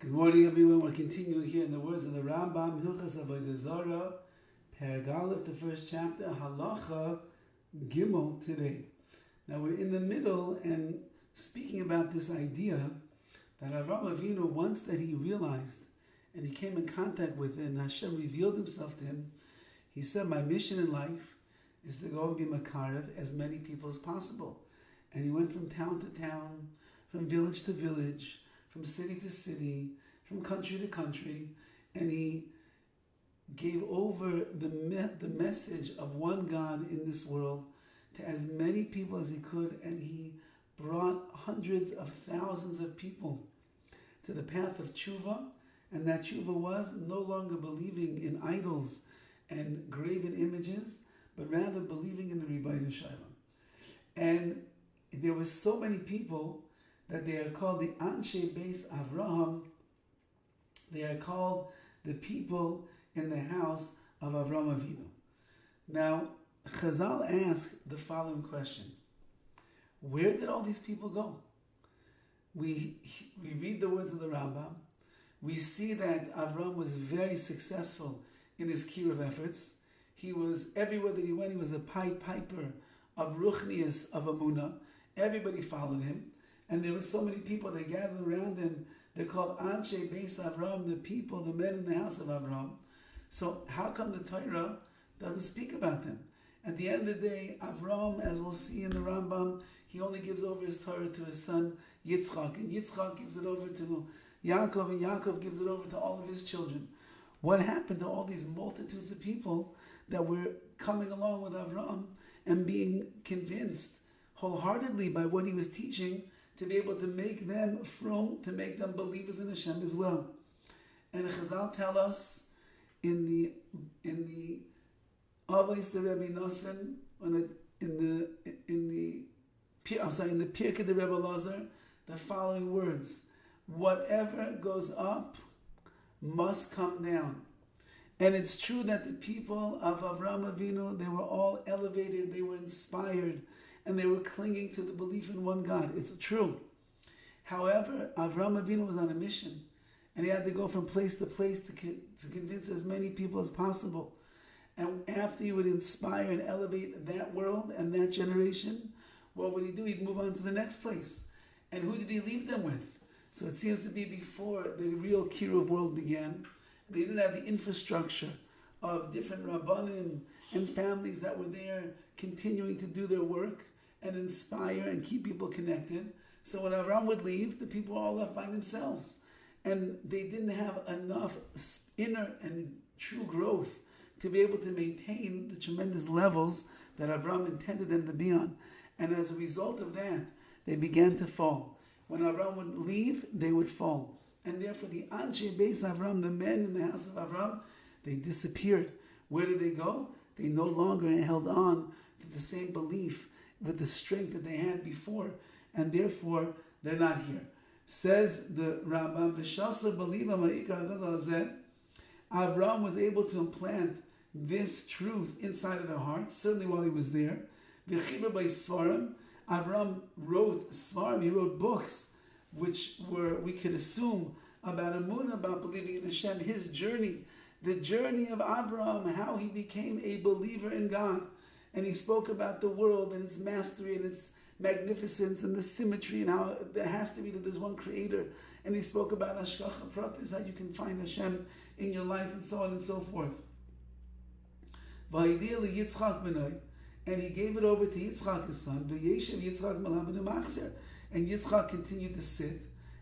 Good morning, everyone. We're continuing here in the words of the RAMBAM, Hilchas Avodah Zarah, Perek Aleph, the first chapter, Halacha Gimel today. Now we're in the middle and speaking about this idea that Avraham Avinu, once that he realized and he came in contact with it and Hashem revealed himself to him, he said, my mission in life is to go and be Makarev as many people as possible. And he went from town to town, from village to village, from city to city, from country to country, and he gave over the message of one God in this world to as many people as he could, and he brought hundreds of thousands of people to the path of tshuva, and that tshuva was no longer believing in idols and graven images, but rather believing in the Rebbeinu Shalom. And there were so many people that they are called the Anshe Beis Avraham. They are called the people in the house of Avraham Avinu. Now, Chazal asked the following question: where did all these people go? We read the words of the Rambam. We see that Avraham was very successful in his kiruv efforts. He was, everywhere that he went, he was a piper of ruchnius, of Amunah. Everybody followed him. And there were so many people that gathered around him. They're called Anshe Beis Avram, the people, the men in the house of Avram. So how come the Torah doesn't speak about them? At the end of the day, Avram, as we'll see in the Rambam, he only gives over his Torah to his son Yitzchak, and Yitzchak gives it over to Yaakov, and Yaakov gives it over to all of his children. What happened to all these multitudes of people that were coming along with Avram and being convinced wholeheartedly by what he was teaching, to be able to make them from, to make them believers in Hashem as well? And Chazal tell us in the Avos the Rebbe Nosson, in the Pirkei the Rebbe Lazar, the following words: whatever goes up must come down. And it's true that the people of Avraham Avinu, they were all elevated, they were inspired, and they were clinging to the belief in one God. It's true. However, Avraham Avinu was on a mission, and he had to go from place to place to convince as many people as possible. And after he would inspire and elevate that world and that generation, what would he do? He'd move on to the next place. And who did he leave them with? So it seems to be before the real kiruv world began. They didn't have the infrastructure of different rabbanim and families that were there continuing to do their work and inspire and keep people connected. So when Avram would leave, the people were all left by themselves. And they didn't have enough inner and true growth to be able to maintain the tremendous levels that Avram intended them to be on. And as a result of that, they began to fall. When Avram would leave, they would fall. And therefore the Anshe Beis Avram, the men in the house of Avram, they disappeared. Where did they go? They no longer held on to the same belief with the strength that they had before, and therefore they're not here. Says the RAMBAM, Avram was able to implant this truth inside of their hearts, certainly while he was there. Avram wrote Svarim, he wrote books, which were, we could assume, about Amunah, about believing in Hashem, his journey, the journey of Avram, how he became a believer in God. And he spoke about the world and its mastery and its magnificence and the symmetry and how there has to be that there's one creator. And he spoke about Hashgacha Pratis, how you can find Hashem in your life, and so on and so forth. And he gave it over to Yitzchak, his son. And Yitzchak continued to sit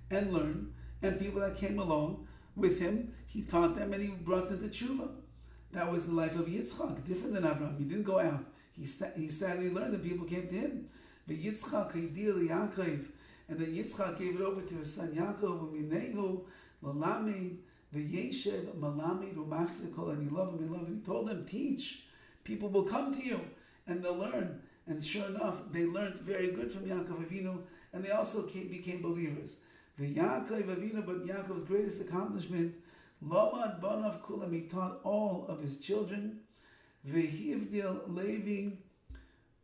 and learn, and people that came along with him, he taught them and he brought them to tshuva. That was the life of Yitzchak, different than Avram. He didn't go out. He sat and he learned, and people came to him. But Yitzchak, Yaakov, and then Yitzchak gave it over to his son Yaakov, Lalamed, V'yeshev, Malamed, Umachzeh Kol, and he loved him, and he told them, teach. People will come to you, and they'll learn. And sure enough, they learned very good from Yaakov Avinu, and they also became believers. Yaakov Avinu, but Yaakov's greatest accomplishment, Lomad Banav Kulam, he taught all of his children. V'hivdil Levi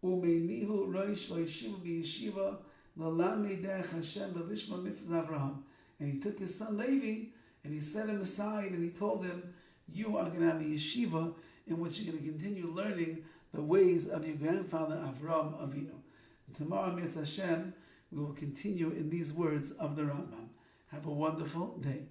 Umeinihu Roish V'yeshiva B'yeshiva L'lamed Derech Hashem V'lishma Mitzvah Avraham. And he took his son Levi and he set him aside and he told him, you are going to have a yeshiva in which you're going to continue learning the ways of your grandfather Avram Avinu. And tomorrow, Mitzvah Hashem, we will continue in these words of the Rambam. Have a wonderful day.